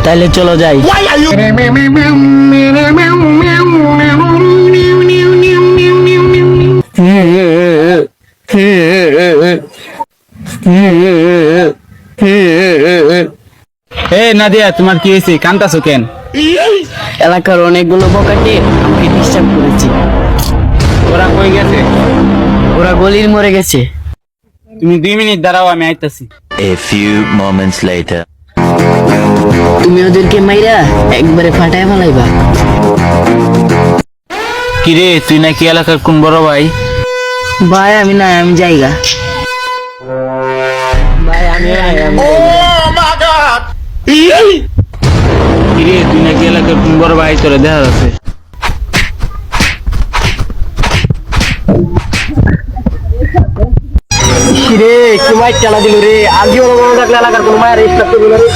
তাহলে চলো যাই। নাদিয়া, তোমার কি হয়েছে? কান্দাছো কেন? এলাকার অনেকগুলো বকাটে আমাকে ডিস্টার্ব করেছে। ওরা কই গেছে? ওরা গলির মরে গেছে। তুমি 2 মিনিট দাঁড়াও, আমি আইতাছি। A few moments later. তুমি ওদেরকে মাইরা একবারে ফাটায় ফেলাইবা। কিরে, তুই নাকি এলাকার কোন বড় ভাই? ভাই আমি না, আমি যাইগা। ভাই আমি কিরে, তুই নাকি এলাকার কোন বড় ভাই? তোরে দেখা যাচ্ছে। রে কি মাইর চালা দিল রে। আজই ওরা মনে থাকলে এলাকার কোনো মায়ের স্টাফ করবে না রে।